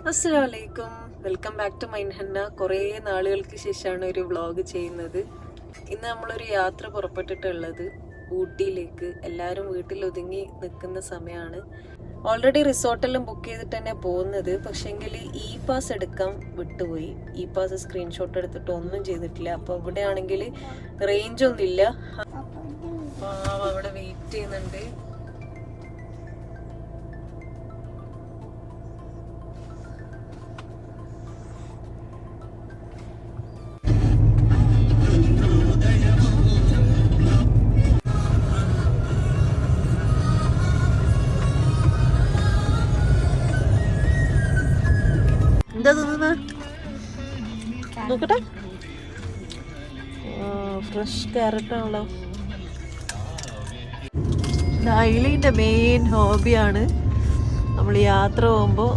അസ്സലാമലൈക്കും, welcome back to മൈൻഹന്ന. കുറേ നാളുകൾക്ക് ശേഷമാണ് ഒരു വ്ളോഗ് ചെയ്യുന്നത്. ഇന്ന് നമ്മളൊരു യാത്ര പുറപ്പെട്ടിട്ടുള്ളത് ഊട്ടിയിലേക്ക്. എല്ലാവരും വീട്ടിൽ ഒതുങ്ങി നിൽക്കുന്ന സമയമാണ്. ഓൾറെഡി റിസോർട്ടെല്ലാം ബുക്ക് ചെയ്തിട്ട് തന്നെ പോകുന്നത്. പക്ഷേങ്കിൽ ഇ പാസ് എടുക്കാൻ വിട്ടുപോയി. ഇ പാസ് സ്ക്രീൻഷോട്ട് എടുത്തിട്ട് ഒന്നും ചെയ്തിട്ടില്ല. അപ്പോൾ ഇവിടെ ആണെങ്കിൽ റേഞ്ചൊന്നും ഇല്ല. അവിടെ വെയിറ്റ് ചെയ്യുന്നുണ്ട്. എന്താ തോന്നുന്ന നോക്കട്ടെ. ഫ്രഷ് ക്യാരറ്റാണല്ലോ. ഡൈലിൻ്റെ മെയിൻ ഹോബിയാണ് നമ്മൾ യാത്ര പോകുമ്പോൾ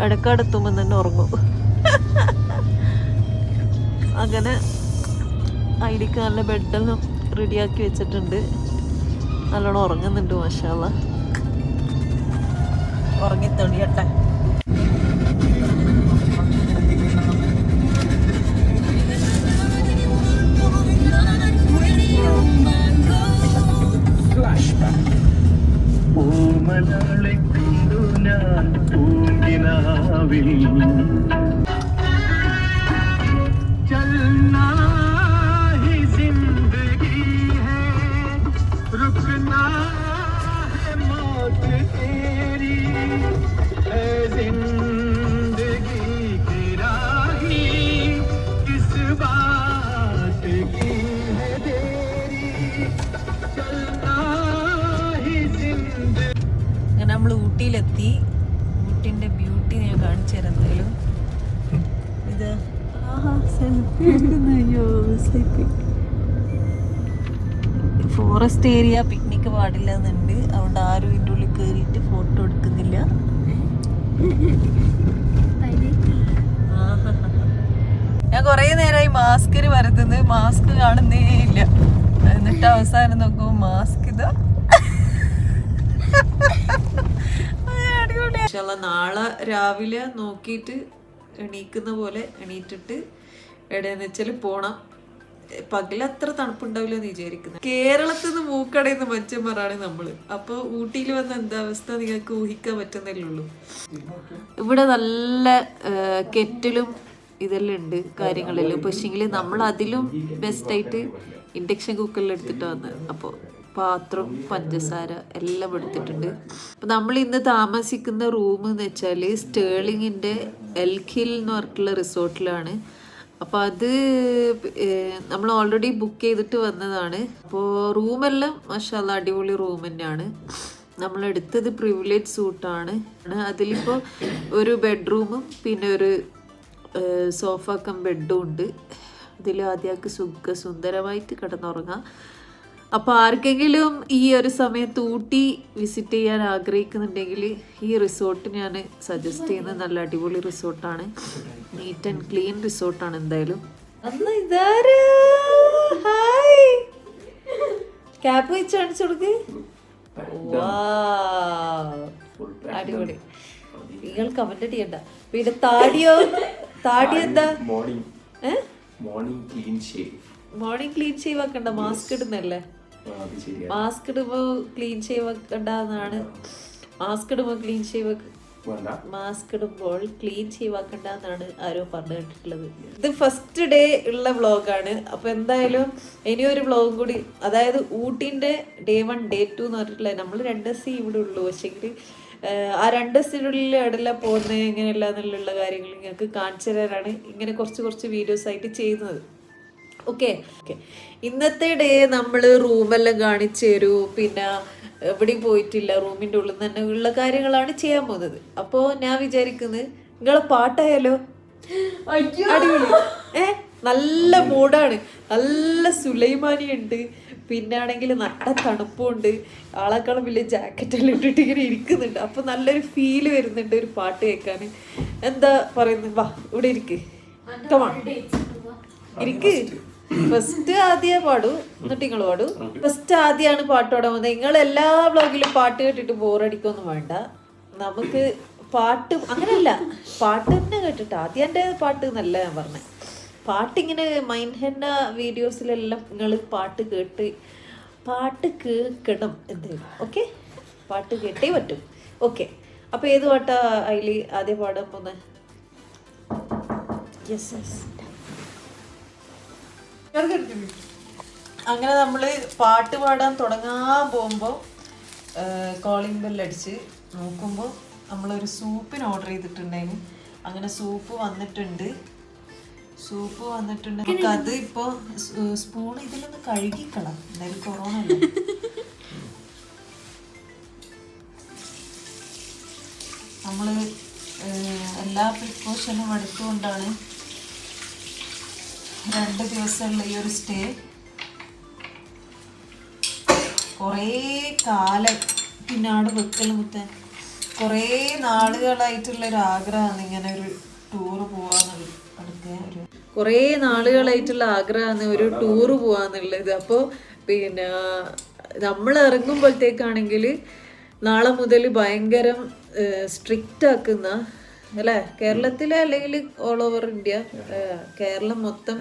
ഇടയ്ക്കടുത്തുമ്പോൾ തന്നെ ഉറങ്ങും. അങ്ങനെ ഐലിക്ക് നല്ല ബെഡെല്ലാം റെഡിയാക്കി വെച്ചിട്ടുണ്ട്. നല്ലോണം ഉറങ്ങുന്നുണ്ട്. മാഷാ അല്ലാ, ഉറങ്ങിത്തൊടിയട്ടെ. പൂമലളെ കണ്ടു ഞാൻ പൂങ്കിനാവിൽ ചൽനാ ഹി സിന്ദഗി ഹൈ റുക്നാ ഹൈ മൗത് തേരി ഹൈ സിന്ദഗി की राही किस बात की है देरी चलना അങ്ങനെ നമ്മൾ ഊട്ടിയിലെത്തി. ഊട്ടിൻ്റെ ബ്യൂട്ടി ഞാൻ കാണിച്ചു തരാം. എന്തായാലും ഇത് ഫോറസ്റ്റ് ഏരിയ, പിക്നിക്ക് പാടില്ല എന്നുണ്ട്. അതുകൊണ്ട് ആരും ഇതിൻ്റെ ഉള്ളിൽ കയറിയിട്ട് ഫോട്ടോ എടുക്കുന്നില്ല. ഞാൻ കുറേ നേരമായി മാസ്കിന് വരുത്തുന്നത്, മാസ്ക് കാണുന്നേ ഇല്ല. എന്നിട്ട് അവസാനം നോക്കുമ്പോൾ മാസ്ക് ഇതാ. നാളെ രാവിലെ നോക്കിയിട്ട് എണീക്കുന്ന പോലെ എണീറ്റിട്ട് എവിടെയെന്ന് വെച്ചാൽ പോണം. പകലത്ര തണുപ്പുണ്ടാവില്ല എന്ന് വിചാരിക്കുന്നത്. കേരളത്തിൽ നിന്ന് മൂക്കടയുന്ന മനുഷ്യന്മാരാണ് നമ്മള്. അപ്പൊ ഊട്ടിയിൽ വന്ന എന്താ അവസ്ഥ നിങ്ങൾക്ക് ഊഹിക്കാൻ പറ്റുന്നല്ലേ ഉള്ളൂ. ഇവിടെ നല്ല കെറ്റിലും ഇതെല്ലാം ഉണ്ട്, കാര്യങ്ങളെല്ലാം. പക്ഷെങ്കിൽ നമ്മൾ അതിലും ബെസ്റ്റായിട്ട് ഇൻഡക്ഷൻ കുക്കറിൽ എടുത്തിട്ടാണ് വന്നത്. അപ്പോൾ പാത്രം, പഞ്ചസാര എല്ലാം എടുത്തിട്ടുണ്ട്. അപ്പം നമ്മൾ ഇന്ന് താമസിക്കുന്ന റൂം എന്ന് വെച്ചാൽ സ്റ്റേർലിങ്ങിൻ്റെ എൽഖിൽ എന്ന് പറഞ്ഞിട്ടുള്ള റിസോർട്ടിലാണ്. അപ്പോൾ അത് നമ്മൾ ഓൾറെഡി ബുക്ക് ചെയ്തിട്ട് വന്നതാണ്. അപ്പോൾ റൂമെല്ലാം മാഷാഅല്ലാ അടിപൊളി റൂം തന്നെയാണ്. നമ്മളെടുത്തത് പ്രിവിലേജ് സൂട്ടാണ്. അതിലിപ്പോൾ ഒരു ബെഡ്റൂമും പിന്നെ ഒരു സോഫ കം ബെഡും ഉണ്ട്. ഇതിൽ ആദ്യമൊക്കെ സുന്ദരമായിട്ട് കിടന്നുറങ്ങാം. അപ്പോൾ ആർക്കെങ്കിലും ഈ ഒരു സമയത്ത് ഊട്ടി വിസിറ്റ് ചെയ്യാൻ ആഗ്രഹിക്കുന്നുണ്ടെങ്കിൽ ഈ റിസോർട്ട് ഞാൻ സജസ്റ്റ് ചെയ്യുന്നത്. നല്ല അടിപൊളി റിസോർട്ടാണ്, നീറ്റ് ആൻഡ് ക്ലീൻ റിസോർട്ടാണ്. എന്തായാലും ക്യാപ്പ് വെച്ച് കാണിച്ചു കൊടുക്ക്. അടിപൊളി. നിങ്ങൾ കമന്റ് ചെയ്യണ്ട. പിന്നെ താടിയോ, താടി എന്താ? മോർണിംഗ് ക്ലീൻ ഷേവ് ആക്കണ്ട, മാസ്ക് ഇടുന്നല്ലേ. മാസ്ക് ഇടുമ്പോ ക്ലീൻ ഷേവ് ആക്കണ്ടെന്നാണ്. മാസ്ക് ഇടുമ്പോൾ ക്ലീൻ ഷേവ് ആക്കണ്ടെന്നാണ് ആരോ പറഞ്ഞു കേട്ടിട്ടുള്ളത്. ഇത് ഫസ്റ്റ് ഡേ ഉള്ള വ്ളോഗാണ്. അപ്പൊ എന്തായാലും ഇനിയൊരു വ്ളോഗും കൂടി, അതായത് ഊട്ടിന്റെ ഡേ 1 ഡേ 2 എന്ന് പറഞ്ഞിട്ടുള്ള നമ്മൾ 2 ദിവസം ഇവിടെ ഉള്ളൂ. പക്ഷെങ്കിൽ ആ 2 ദിവസത്തിനുള്ളിൽ എവിടെല്ലാം പോകുന്നത് എങ്ങനെയല്ല എന്നുള്ള കാര്യങ്ങൾ നിങ്ങൾക്ക് കാണിച്ചു തരാനാണ് ഇങ്ങനെ കുറച്ച് വീഡിയോസ് ആയിട്ട് ചെയ്യുന്നത്. ഓക്കെ. ഇന്നത്തെ ഡേ നമ്മൾ റൂമെല്ലാം കാണിച്ചു തരൂ. പിന്നെ എവിടെയും പോയിട്ടില്ല, റൂമിൻ്റെ ഉള്ളിൽ തന്നെ ഉള്ള കാര്യങ്ങളാണ് ചെയ്യാൻ പോകുന്നത്. അപ്പോൾ ഞാൻ വിചാരിക്കുന്നത് നിങ്ങളെ പാട്ടായാലോ? അടിപൊളി. നല്ല മൂടാണ്, നല്ല സുലൈമാനി ഉണ്ട്. പിന്നെ ആണെങ്കിൽ നല്ല തണുപ്പുണ്ട്. ആളെക്കാളും വലിയ ജാക്കറ്റെല്ലാം ഇട്ടിട്ട് ഇങ്ങനെ ഇരിക്കുന്നുണ്ട്. അപ്പോൾ നല്ലൊരു ഫീല് വരുന്നുണ്ട് ഒരു പാട്ട് കേൾക്കാൻ. എന്താ പറയുന്നത്? വാ ഇവിടെ ഇരിക്ക്, കമാ ഇരിക്ക്. ഫസ്റ്റ് ആദ്യം പാടൂ, എന്നിട്ട് നിങ്ങൾ പാടൂ. ഫസ്റ്റ് ആദ്യമാണ് പാട്ട് പാടാൻ പോകുന്നത്. നിങ്ങൾ എല്ലാ വ്ളോഗിലും പാട്ട് കേട്ടിട്ട് ബോറടിക്കൊന്നും വേണ്ട. നമുക്ക് പാട്ട് അങ്ങനെയല്ല, പാട്ട് തന്നെ കേട്ടിട്ട് ആദ്യം എൻ്റെ പാട്ട് എന്നല്ല ഞാൻ പറഞ്ഞത്. പാട്ടിങ്ങനെ മൈൻഡ് ഹെന്ന വീഡിയോസിലെല്ലാം നിങ്ങൾ പാട്ട് കേൾക്കണം എന്തായാലും. ഓക്കെ, പാട്ട് കേട്ടേ പറ്റും. ഓക്കെ, അപ്പോൾ ഏത് പാട്ടാ അതിൽ ആദ്യം പാടാൻ പോകുന്നത്? Yes yes. അങ്ങനെ നമ്മൾ പാട്ട് പാടാൻ തുടങ്ങാൻ പോകുമ്പോൾ കോളിംഗ് ബെല്ലടിച്ച് നോക്കുമ്പോൾ നമ്മളൊരു സൂപ്പിന് ഓർഡർ ചെയ്തിട്ടുണ്ടായിരുന്നു. അങ്ങനെ സൂപ്പ് വന്നിട്ടുണ്ട്. നമുക്ക് അത് ഇപ്പോൾ സ്പൂൺ ഇതിലൊന്ന് കഴുകിക്കളാം, എന്തായാലും കൊറോണ അല്ലേ. നമ്മൾ എല്ലാ പ്രിക്കോഷനും എടുത്തുകൊണ്ടാണ് 2 ദിവസമുള്ള ഈ ഒരു സ്റ്റേ. കുറേ കാലം പിന്നാട് വെക്കൽ മുത്താൻ കുറേ നാളുകളായിട്ടുള്ളൊരു ആഗ്രഹമാണ് ഇങ്ങനെ ഒരു ടൂറ് പോവാന്നുള്ളത്. കുറേ നാളുകളായിട്ടുള്ള ആഗ്രഹമാണ് ഒരു ടൂറ് പോവാന്നുള്ളത്. അപ്പോൾ പിന്നെ നമ്മൾ ഇറങ്ങുമ്പോഴത്തേക്കാണെങ്കിൽ നാളെ മുതൽ ഭയങ്കര സ്ട്രിക്റ്റ് ആക്കുന്ന അല്ലേ, കേരളത്തിലെ അല്ലെങ്കിൽ ഓൾ ഓവർ ഇന്ത്യ? കേരളം മൊത്തം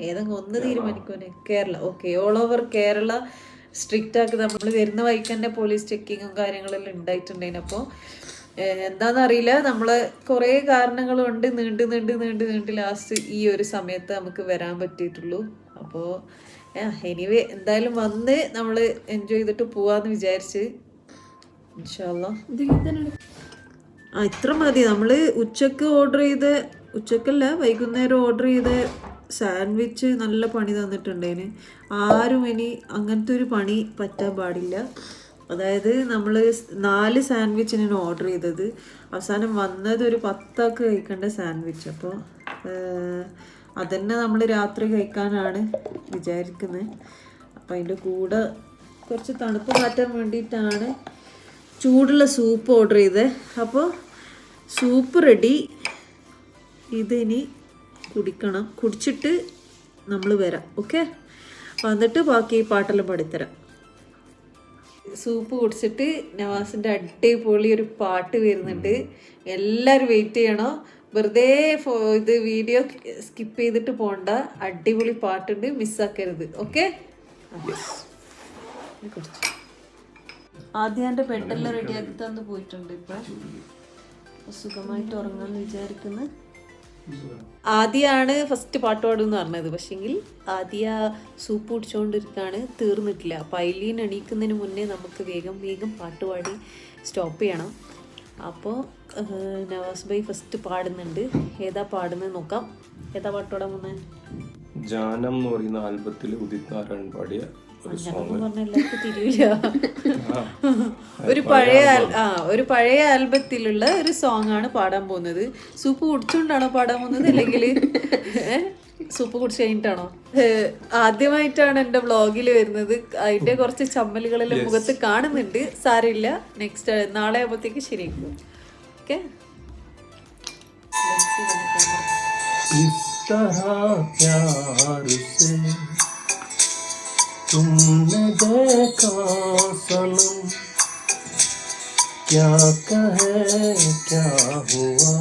ഏതെങ്കിലും ഒന്ന് തീരുമാനിക്കുവാനെ. Kerala, okay, all over Kerala strict ആക്കുക. നമ്മൾ വരുന്ന വഴിക്ക് തന്നെ പോലീസ് ചെക്കിങ്ങും കാര്യങ്ങളെല്ലാം ഉണ്ടായിട്ടുണ്ടായിരുന്നു. അപ്പോൾ എന്താണെന്നറിയില്ല, നമ്മൾ കുറേ കാരണങ്ങൾ കൊണ്ട് നീണ്ട് ലാസ്റ്റ് ഈ ഒരു സമയത്ത് നമുക്ക് വരാൻ പറ്റിയിട്ടുള്ളൂ. അപ്പോൾ എനിവേ എന്തായാലും വന്ന് നമ്മൾ എൻജോയ് ചെയ്തിട്ട് പോവാന്ന് വിചാരിച്ച്. ഇൻഷാല്ലാ ഇത്ര മതി. നമ്മൾ ഉച്ചക്കല്ല വൈകുന്നേരം ഓർഡർ ചെയ്ത സാൻഡ്വിച്ച് നല്ല പണി തന്നിട്ടുണ്ടേന്. ആരും ഇനി അങ്ങനത്തെ ഒരു പണി പറ്റാൻ പാടില്ല. അതായത് നമ്മൾ 4 സാൻഡ്വിച്ചിനാണ് ഓർഡർ ചെയ്തത്. അവസാനം വന്നത് ഒരു 10 ആൾക്ക് കഴിക്കേണ്ട സാൻഡ്വിച്ച്. അപ്പോൾ അതന്നെ നമ്മൾ രാത്രി കഴിക്കാനാണ് വിചാരിക്കുന്നത്. അപ്പോൾ അതിൻ്റെ കൂടെ കുറച്ച് തണുപ്പ് മാറ്റാൻ വേണ്ടിയിട്ടാണ് ചൂടുള്ള സൂപ്പ് ഓർഡർ ചെയ്തത്. അപ്പോൾ സൂപ്പ് റെഡി. ഇതിനി കുടിക്കണം. കുടിച്ചിട്ട് നമ്മൾ വരാം. ഓക്കെ, വന്നിട്ട് ബാക്കി പാട്ടെല്ലാം പാടിത്തരാം. സൂപ്പ് കുടിച്ചിട്ട് നവാസിൻ്റെ അടിപൊളി ഒരു പാട്ട് വരുന്നുണ്ട്. എല്ലാവരും വെയിറ്റ് ചെയ്യണോ. വെറുതെ ഇത് വീഡിയോ സ്കിപ്പ് ചെയ്തിട്ട് പോകണ്ട. അടിപൊളി പാട്ടുണ്ട്, മിസ്സാക്കരുത്. ഓക്കെ, ആദ്യം എൻ്റെ ബെഡെല്ലാം റെഡിയാക്കി തന്ന് പോയിട്ടുണ്ട്. ഇപ്പം സുഖമായിട്ട് ഉറങ്ങാമെന്ന് വിചാരിക്കുന്നു. ആദ്യമാണ് ഫസ്റ്റ് പാട്ട് പാടുമെന്ന് പറഞ്ഞത്. പക്ഷെങ്കിൽ ആദ്യ സൂപ്പ് കുടിച്ചുകൊണ്ടിരിക്കുകയാണ്, തീർന്നിട്ടില്ല. അപ്പോൾ ഐലീൻ എണീക്കുന്നതിന് മുന്നേ നമുക്ക് വേഗം പാട്ട് പാടി സ്റ്റോപ്പ് ചെയ്യണം. അപ്പോൾ നവാസ് ഭായി ഫസ്റ്റ് പാടുന്നുണ്ട്. ഏതാ പാടുന്നത് നോക്കാം. ഏതാ പാട്ട് പാടാൻ പോകുന്നത്? ജാനം എന്ന് പറയുന്ന ആൽബത്തിൽ ഉദിത് നാരായൺ പാടിയ ഒരു പഴയ ആൽബത്തിലുള്ള ഒരു സോങ് ആണ് പാടാൻ പോകുന്നത്. സൂപ്പ് കുടിച്ചുകൊണ്ടാണോ പാടാൻ പോകുന്നത്, അല്ലെങ്കിൽ സൂപ്പ് കുടിച്ച് കഴിഞ്ഞിട്ടാണോ? ആദ്യമായിട്ടാണ് എൻ്റെ വ്ളോഗിൽ വരുന്നത്. അതിൻ്റെ കുറച്ച് ചമ്മലുകളെല്ലാം മുഖത്ത് കാണുന്നുണ്ട്. സാരമില്ല, നെക്സ്റ്റ് നാളെ ആകുമ്പോഴത്തേക്ക് ശരിയാക്കും. ഓക്കെ, तुमने देखा सनम क्या कहे क्या हुआ,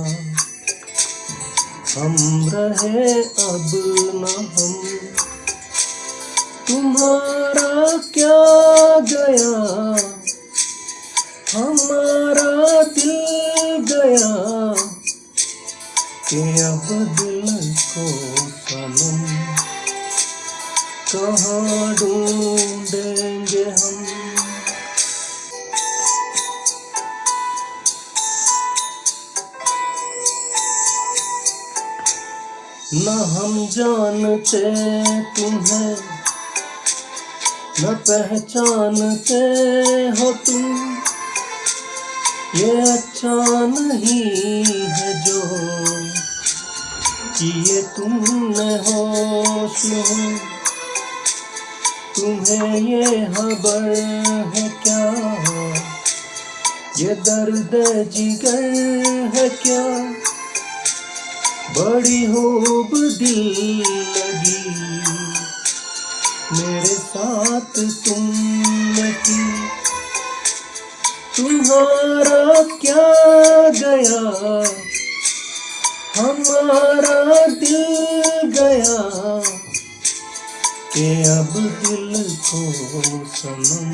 हम रहे अब न हम, तुम्हारा क्या गया हमारा दिल गया, कि अब दिल को सनम कहाँ ढूंढेंगे हम। न हम जानते तुम्हें न पहचानते हो तुम, ये अच्छा नहीं है जो किए तुमने होश में, तुम्हें ये खबर है क्या, ये दर्द जिगर है क्या, बड़ी खूब दिल लगी मेरे साथ तुमने की, तुम्हारा क्या गया हमारा दिल गया कि अब दिल को सनम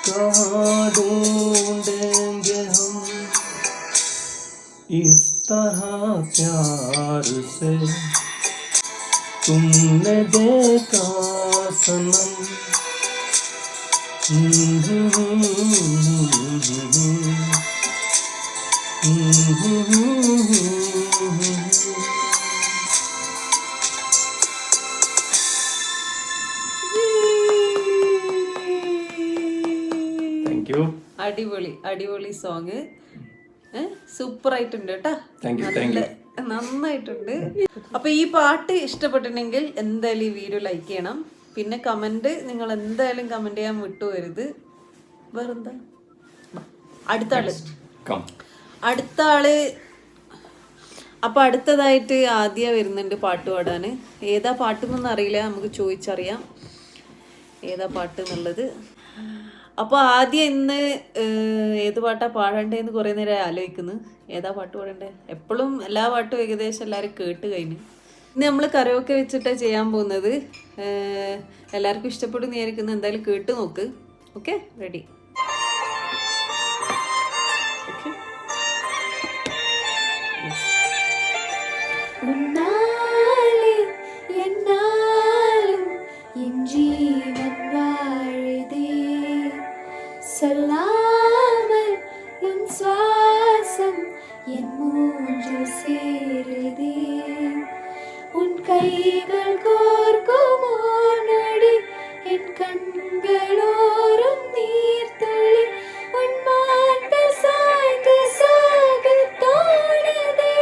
कहाँ ढूंढेंगे हम इस तरह प्यार से तुमने देखा सनम താങ്ക് യു. അടിപൊളി അടിപൊളി സോങ്, സൂപ്പർ ആയിട്ടുണ്ട് കേട്ടാ, താങ്ക് യു, താങ്ക് യു. നന്നായിട്ടുണ്ട്. അപ്പൊ ഈ പാട്ട് ഇഷ്ടപ്പെട്ടിട്ടുണ്ടെങ്കിൽ എന്തായാലും ഈ വീഡിയോ ലൈക്ക് ചെയ്യണം. പിന്നെ കമന്റ് നിങ്ങൾ എന്തായാലും കമന്റ് ചെയ്യാൻ വിട്ടുപോകരുത്. വേറെന്താ അടുത്ത ആള് അപ്പൊ അടുത്തതായിട്ട് ആദ്യ വരുന്നുണ്ട് പാട്ട് പാടാന്. ഏതാ പാട്ടെന്നൊന്നും അറിയില്ല, നമുക്ക് ചോദിച്ചറിയാം ഏതാ പാട്ട് എന്നുള്ളത്. അപ്പൊ ആദ്യം ഇന്ന് ഏത് പാട്ടാ പാടണ്ടേന്ന് കുറെ നേരം ആലോചിക്കുന്നു. ഏതാ പാട്ട് പാടണ്ടേ? എപ്പോഴും എല്ലാ പാട്ടും ഏകദേശം എല്ലാവരും കേട്ട് കഴിഞ്ഞു. ഇന്ന് നമ്മൾ കരോക്കെ വെച്ചിട്ടാ ചെയ്യാൻ പോകുന്നത്. എല്ലാവർക്കും ഇഷ്ടപ്പെടുന്ന വിചാരിക്കുന്നു. എന്തായാലും കേട്ട് നോക്ക്. Okay, ready? ഓക്കെ. சொல்லாமல் உன் சுவாசம் என் மூஞ்சில் சேருதே உன் கைகள் கோர்க்கும் ஓர் நொடி என் கண்களோரும் நீர்த்துளி உன் மார்பில் சாய்ந்து சாக தோணுதே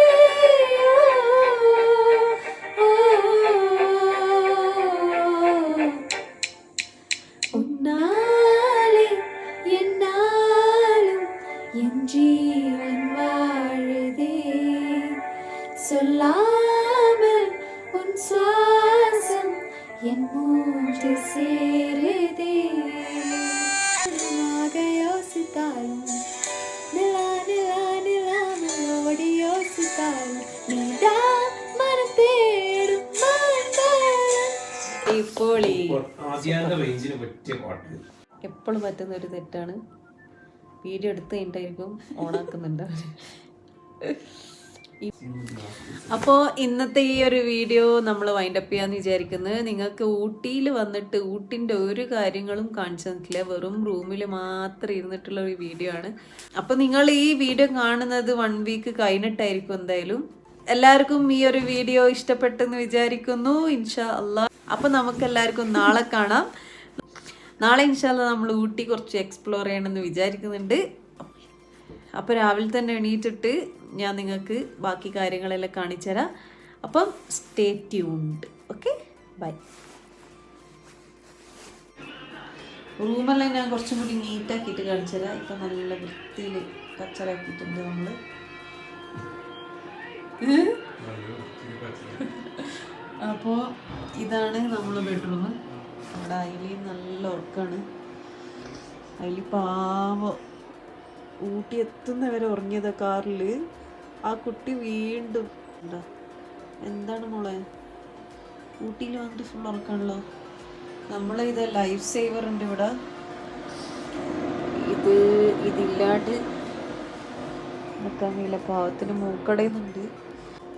உன்னாலே என்னாலும் என் ஜீவன் வாழுதே சொல்லாமல் உன் சுவாசம் என் மூன்று சேருதே யோசித்தாலும் நிலா நிலா நிலாமல் ஓடி யோசித்தாலும் நீதான் மனம் தேடும் എപ്പോഴും പറ്റുന്ന ഒരു തെറ്റാണ്. വീഡിയോ എടുത്ത് കഴിഞ്ഞിട്ടായിരിക്കും ഓണാക്കുന്നുണ്ട്. അപ്പോൾ ഇന്നത്തെ ഈ ഒരു വീഡിയോ നമ്മൾ വൈൻഡപ്പ് ചെയ്യാന്ന് വിചാരിക്കുന്നത്. നിങ്ങൾക്ക് ഊട്ടിയിൽ വന്നിട്ട് ഊട്ടിൻ്റെ ഒരു കാര്യങ്ങളും കാണിച്ചു തന്നിട്ടില്ല, വെറും റൂമിൽ മാത്രം ഇരുന്നിട്ടുള്ള ഒരു വീഡിയോ ആണ്. അപ്പോൾ നിങ്ങൾ ഈ വീഡിയോ കാണുന്നത് 1 വീക്ക് കഴിഞ്ഞിട്ടായിരിക്കും. എന്തായാലും എല്ലാവർക്കും ഈ ഒരു വീഡിയോ ഇഷ്ടപ്പെട്ടെന്ന് വിചാരിക്കുന്നു. ഇൻഷാ അള്ളാ. അപ്പോൾ നമുക്ക് എല്ലാവർക്കും നാളെ കാണാം. നാളെ ഇൻഷാ അള്ളാ നമ്മൾ ഊട്ടി കുറച്ച് എക്സ്പ്ലോർ ചെയ്യണമെന്ന് വിചാരിക്കുന്നുണ്ട്. അപ്പോൾ രാവിലെ തന്നെ എണീറ്റിട്ട് ഞാൻ നിങ്ങൾക്ക് ബാക്കി കാര്യങ്ങളെല്ലാം കാണിച്ചു തരാം. അപ്പം സ്റ്റേ ട്യൂൺഡ്. Okay, bye. റൂമെല്ലാം ഞാൻ കുറച്ചും കൂടി നീറ്റാക്കിയിട്ട് കാണിച്ചു തരാം. ഇപ്പം നല്ല വൃത്തിയിൽ കച്ചറാക്കിയിട്ടുണ്ട് നമ്മൾ. അപ്പോൾ ഇതാണ് നമ്മളെ ബെഡ്റൂം. അവിടെ അയിലി നല്ല ഉറക്കമാണ്. അയിലി പാവം ഊട്ടി എത്തുന്നവരെ ഉറങ്ങിയതാ കാറിൽ. ആ കുട്ടി വീണ്ടും എന്താ എന്താണ് മോളെ ഊട്ടിയിൽ വന്നിട്ട് ഫുൾ ഉറക്കാണല്ലോ. ഇത് ലൈഫ് സേവർ ഉണ്ട് ഇവിടെ. ഇതില്ലാണ്ട് നിൽക്കാൻ കഴിയില്ല. പാവത്തിന് മൂക്കടയുന്നുണ്ട്.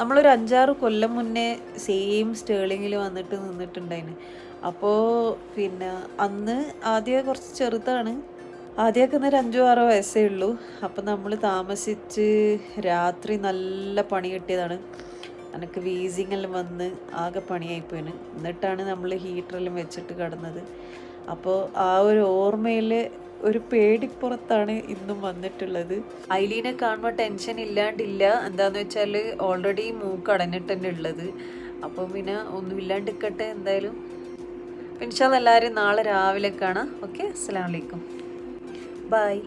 നമ്മളൊരു 5-6 കൊല്ലം മുന്നേ സെയിം സ്റ്റേളിങ്ങിൽ വന്നിട്ട് നിന്നിട്ടുണ്ടായിന്. അപ്പോൾ പിന്നെ അന്ന് ആദ്യം കുറച്ച് ചെറുതാണ്. ആദ്യമൊക്കെ ഒരു 5-6 വയസ്സേ ഉള്ളൂ. അപ്പം നമ്മൾ താമസിച്ച് രാത്രി നല്ല പണി കിട്ടിയതാണ്. എനിക്ക് വീസിങ്ങെല്ലാം വന്ന് ആകെ പണിയായിപ്പോയിന്. എന്നിട്ടാണ് നമ്മൾ ഹീറ്ററെല്ലാം വെച്ചിട്ട് കിടന്നത്. അപ്പോൾ ആ ഒരു ഓർമ്മയിൽ ഒരു പേടിപ്പുറത്താണ് ഇന്നും വന്നിട്ടുള്ളത്. ഐലീനെ കാണുമ്പോൾ ടെൻഷൻ ഇല്ലാണ്ടില്ല. എന്താണെന്ന് വെച്ചാൽ ഓൾറെഡി മൂക്ക് അടഞ്ഞിട്ട് തന്നെ ഉള്ളത്. അപ്പോൾ പിന്നെ ഒന്നും ഇല്ലാണ്ടിരിക്കട്ടെ എന്തായാലും. ഇൻഷാ അല്ലാഹ് എല്ലാവരും നാളെ രാവിലെ കാണാം. ഓക്കെ, അസ്സലാമു അലൈക്കും, ബൈ.